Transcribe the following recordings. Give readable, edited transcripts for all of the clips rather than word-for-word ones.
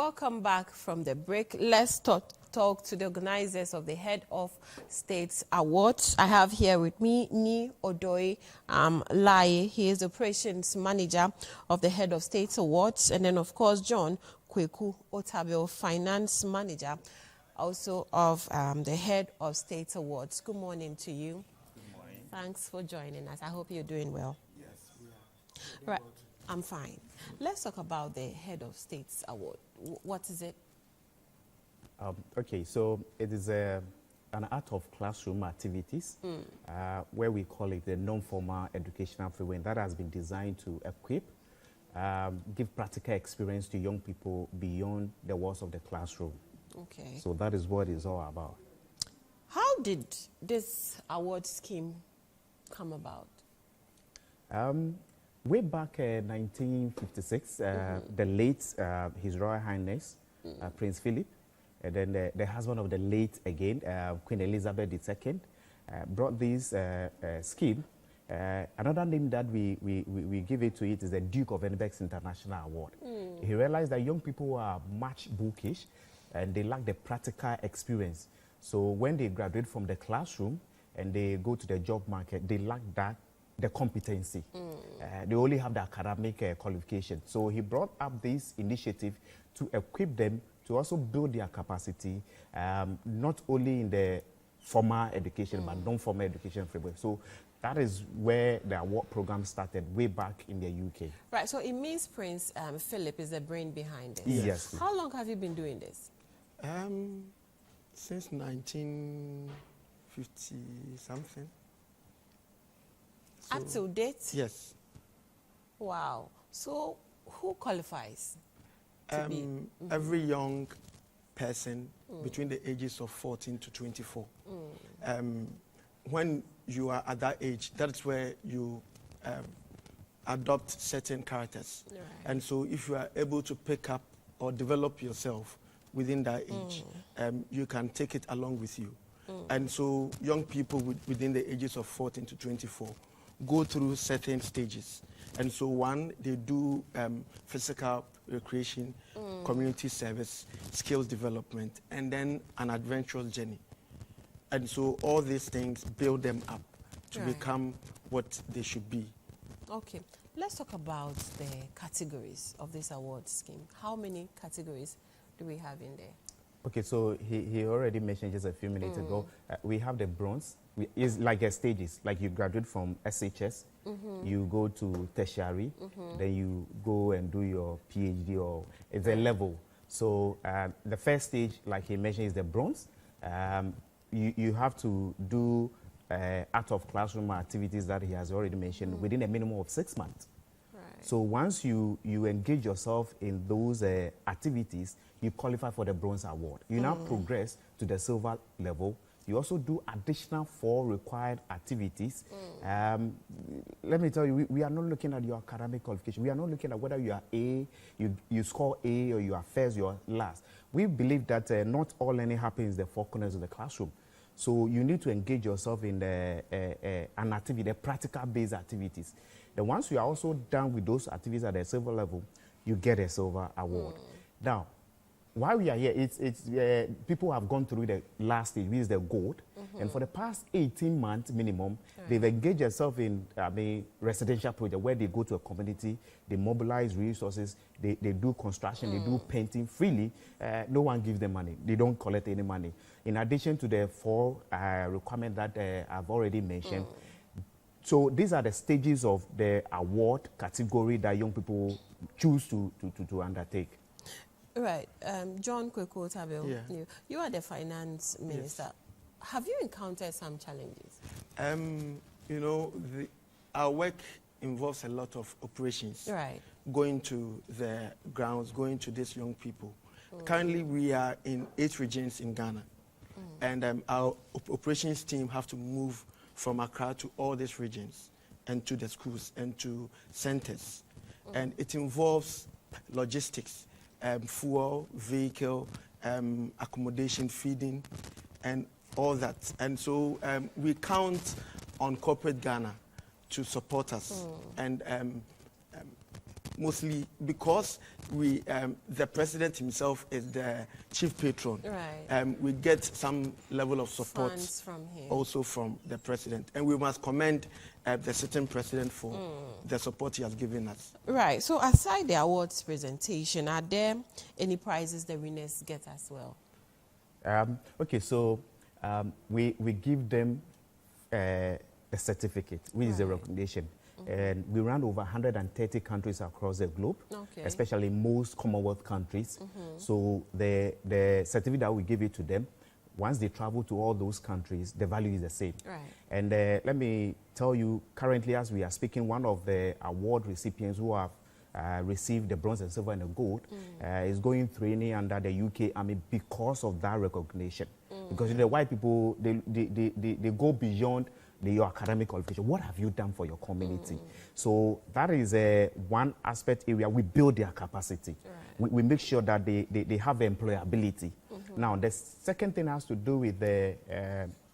welcome back from the break. Let's talk to the organizers of the Head of States Awards. I have here with me Ni Odoi Lai. He is Operations Manager of the Head of States Awards. And then, of course, John Kweku Otabil, Finance Manager, also of the Head of States Awards. Good morning to you. Good morning. Thanks for joining us. I hope you're doing well. Yes, we are. Right. I'm fine. Let's talk about the Head of States Award. What is it? Okay, so it is an art of classroom activities where we call it the non-formal educational framework that has been designed to equip, give practical experience to young people beyond the walls of the classroom. Okay. So that is what it's all about. How did this award scheme come about? Way back in 1956, the late His Royal Highness Prince Philip, and then the husband of the late again, Queen Elizabeth II, brought this scheme. Another name that we give it to it is the Duke of Edinburgh's International Award. He realized that young people are much bookish and they lack the practical experience. So when they graduate from the classroom and they go to the job market, they lack the competency. They only have the academic qualification. So he brought up this initiative to equip them to also build their capacity, not only in the formal education, but non-formal education framework. So that is where the award program started way back in the UK. Right, so it means Prince Philip is the brain behind it. Yes. How long have you been doing this? Since 1950 something. Up to date? Yes. Wow. So who qualifies to be? Every young person between the ages of 14 to 24. When you are at that age, that's where you adopt certain characters. Right. And so if you are able to pick up or develop yourself within that age, you can take it along with you. And so young people within the ages of 14 to 24 go through certain stages. And so one, they do physical recreation, community service, skills development, and then an adventurous journey. And so all these things build them up to become what they should be. Okay. Let's talk about the categories of this award scheme. How many categories do we have in there? Okay, so he already mentioned just a few minutes ago. We have the bronze. It's like a stages. Like you graduate from SHS, you go to tertiary, then you go and do your PhD, or it's a level. So the first stage, like he mentioned, is the bronze. You have to do art of classroom activities that he has already mentioned within a minimum of 6 months. So once you engage yourself in those activities, you qualify for the bronze award. You now progress to the silver level. You also do additional 4 required activities. Let me tell you, we are not looking at your academic qualification. We are not looking at whether you are A, you score A, or you are first, you are last. We believe that not all learning happens in the 4 corners of the classroom. So you need to engage yourself in an activity, the practical-based activities. Then once you are also done with those activities at the silver level, you get a silver award. Now, while we are here, it's people have gone through the last stage, which is the gold. And for the past 18 months minimum, they've engaged themselves in a residential project where they go to a community, they mobilize resources, they do construction, they do painting freely. No one gives them money. They don't collect any money. In addition to the 4 requirements that I've already mentioned. So these are the stages of the award category that young people choose to undertake. Right. John Kweku Otabil, you are the finance minister. Yes. Have you encountered some challenges? You know, our work involves a lot of operations. Right. Going to the grounds, going to these young people. Currently, we are in 8 regions in Ghana. And our operations team have to move from Accra to all these regions and to the schools and to centers. And it involves logistics, fuel, vehicle, accommodation, feeding, and all that. And so we count on corporate Ghana to support us. And mostly because the president himself is the chief patron. Right. We get some level of support Funds from him. also from the president. And we must commend the sitting president for the support he has given us. Right. So aside the awards presentation, are there any prizes the winners get as well? Okay, so we give them a certificate, which is a recognition. And we run over 130 countries across the globe, especially most Commonwealth countries. So the certificate that we give it to them, once they travel to all those countries, the value is the same. Right. And let me tell you, currently as we are speaking, one of the award recipients who have received the bronze and silver and the gold is going training under the UK Army because of that recognition. Because the white people, they go beyond your academic qualification. What have you done for your community? So that is one aspect area. We build their capacity. Right. We make sure that they have employability. Now, the second thing has to do with the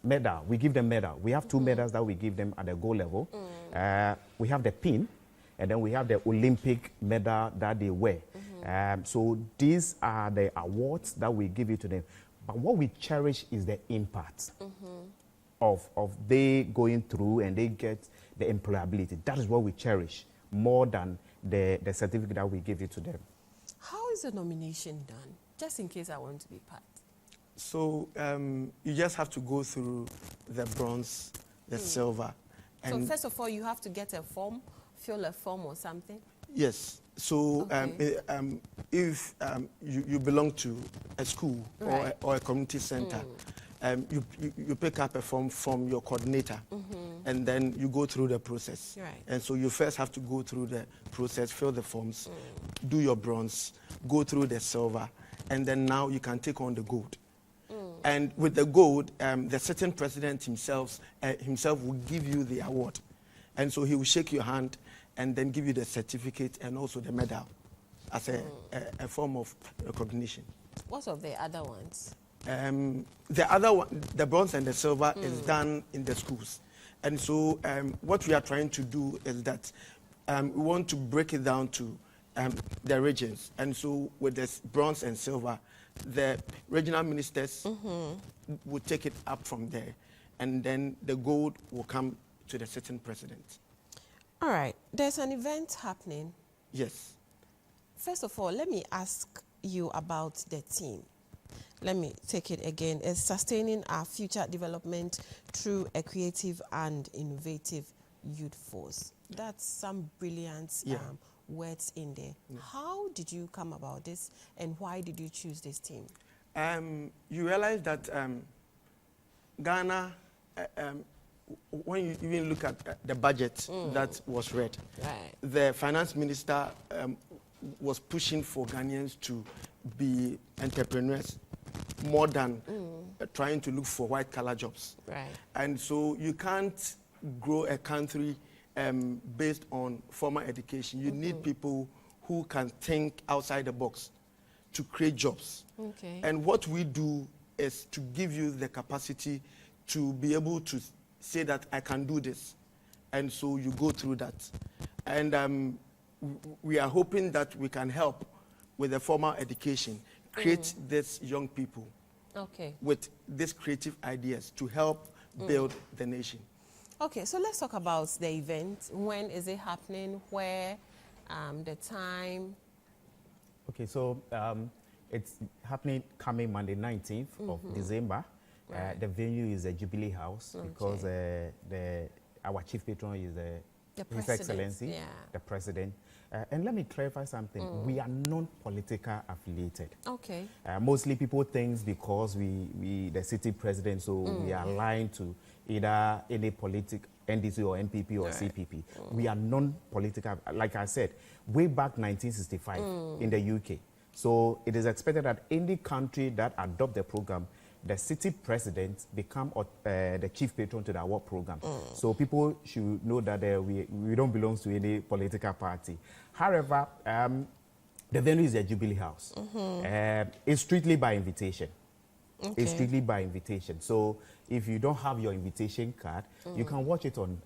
medal. We give them medal. We have two medals that we give them at the gold level. We have the pin, and then we have the Olympic medal that they wear. So these are the awards that we give it to them. But what we cherish is the impact of they going through and they get the employability. That is what we cherish more than the certificate that we give it to them. How is the nomination done? Just in case I want to be part. So you just have to go through the bronze, the silver. So first of all, you have to get a form, fill a form or something? Yes. So if you belong to a school or a community center, you pick up a form from your coordinator, and then you go through the process. Right. And so you first have to go through the process, fill the forms, do your bronze, go through the silver, and then now you can take on the gold. And with the gold, the sitting president himself will give you the award. And so he will shake your hand and then give you the certificate and also the medal as a form of recognition. What of the other ones? The other one, the bronze and the silver, is done in the schools. And so what we are trying to do is that we want to break it down to the regions. And so with this bronze and silver, the regional ministers will take it up from there. And then the gold will come to the sitting president. All right. There's an event happening. Yes. First of all, let me ask you about the team. Let me take it again. It's sustaining our future development through a creative and innovative youth force. That's some brilliant words in there. Yeah. How did you come about this, and why did you choose this team? You realize that Ghana, when you even look at the budget that was read, the finance minister was pushing for Ghanaians to be entrepreneurs more than trying to look for white-collar jobs. Right. And so you can't grow a country based on formal education. You need people who can think outside the box to create jobs. Okay. And what we do is to give you the capacity to be able to say that I can do this. And so you go through that. And we are hoping that we can help with the formal education, create these young people with these creative ideas to help build the nation. Okay, so let's talk about the event. When is it happening? Where? The time? Okay, so it's happening coming Monday, 19th of December. Right. The venue is a Jubilee House because our chief patron is His Excellency, the President. And let me clarify something. We are non-political affiliated. Okay. Mostly people think because we the city president, so we are aligned to either any NDC or NPP or CPP. We are non-political. Like I said, way back 1965 in the UK. So it is expected that any country that adopt the program, the city president become the chief patron to the award program. So people should know that we don't belong to any political party. However, the venue is a Jubilee House. It's strictly by invitation. Okay. It's strictly by invitation. So if you don't have your invitation card, you can watch it on,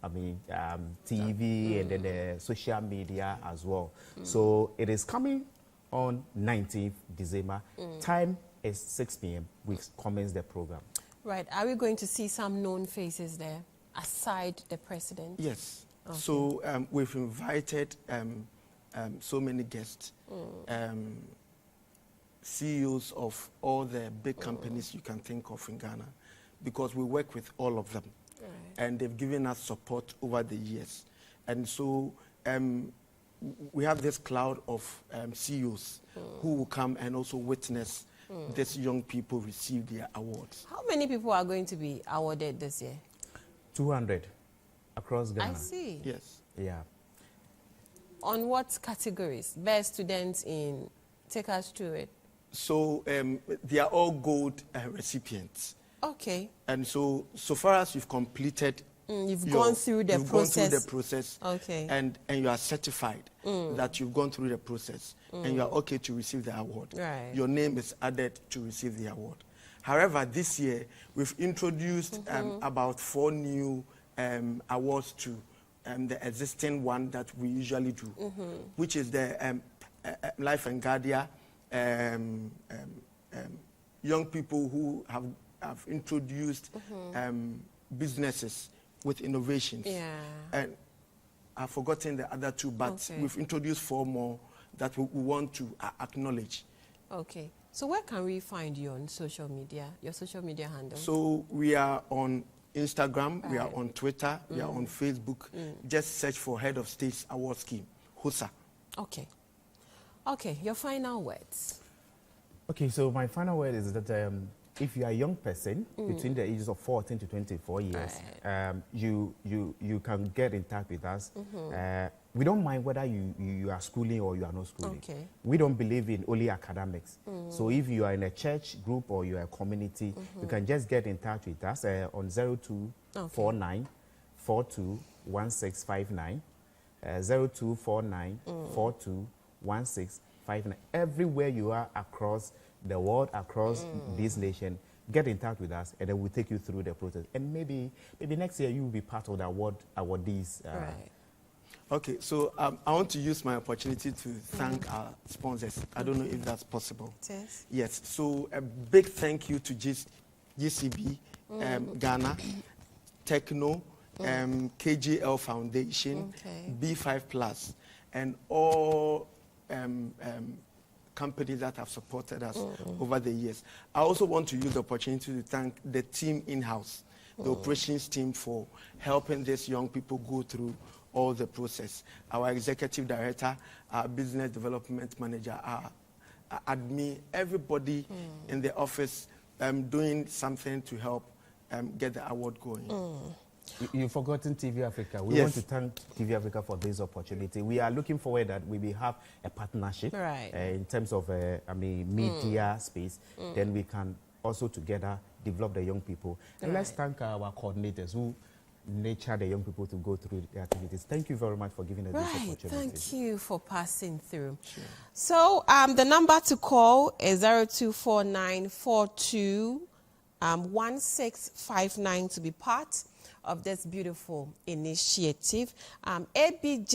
TV and then the social media as well. So it is coming on 19th December. Time is 6 p.m. We commence the program. Right. Are we going to see some known faces there, aside the president? Yes. Okay. So we've invited so many guests, CEOs of all the big companies you can think of in Ghana, because we work with all of them. Right. And they've given us support over the years. And so we have this cloud of CEOs who will come and also witness these young people receive their awards. How many people are going to be awarded this year? 200 across Ghana. I see. Yes. Yeah. On what categories? Best students in, take us through it. So they are all gold recipients. Okay. And so far as you've completed, You've gone through the process. Okay. And you are certified that you've gone through the process and you are okay to receive the award. Right. Your name is added to receive the award. However, this year we've introduced about 4 new awards to the existing one that we usually do, which is the Life and Guardian young people who have introduced businesses with innovations. Yeah. And I've forgotten the other 2, but Okay. we've introduced 4 more that we want to acknowledge. Okay. So where can we find you on social media, your social media handle? So we are on Instagram, we are Right. on Twitter, we are on Facebook. Just search for Head of States Award Scheme, HOSA. Okay. Okay, your final words. Okay, so my final word is that if you are a young person between the ages of 14 to 24 years, you can get in touch with us. We don't mind whether you are schooling or you are not schooling. Okay. We don't believe in only academics. So if you are in a church group or you are a community, you can just get in touch with us on 0249 421659. 0249 421659. Everywhere you are across the world, across this nation, get in touch with us, and then we'll take you through the process. And maybe next year you will be part of the awardees. Right. Okay, so I want to use my opportunity to thank our sponsors. I don't know if that's possible. Yes. Yes, so a big thank you to GCB, Ghana, Techno, KGL Foundation, Okay. B5 Plus, and all companies that have supported us over the years. I also want to use the opportunity to thank the team in-house, the operations team, for helping these young people go through all the process. Our executive director, our business development manager, our admin, everybody in the office doing something to help get the award going. You've forgotten TV Africa. We Yes. want to thank TV Africa for this opportunity. We are looking forward that we will have a partnership Right. in terms of media space. Then we can also together develop the young people. And let's thank our coordinators who nurture the young people to go through the activities. Thank you very much for giving us this Right, opportunity. thank you for passing through. Sure. So the number to call is 0249 421659 to be part of this beautiful initiative. ABJ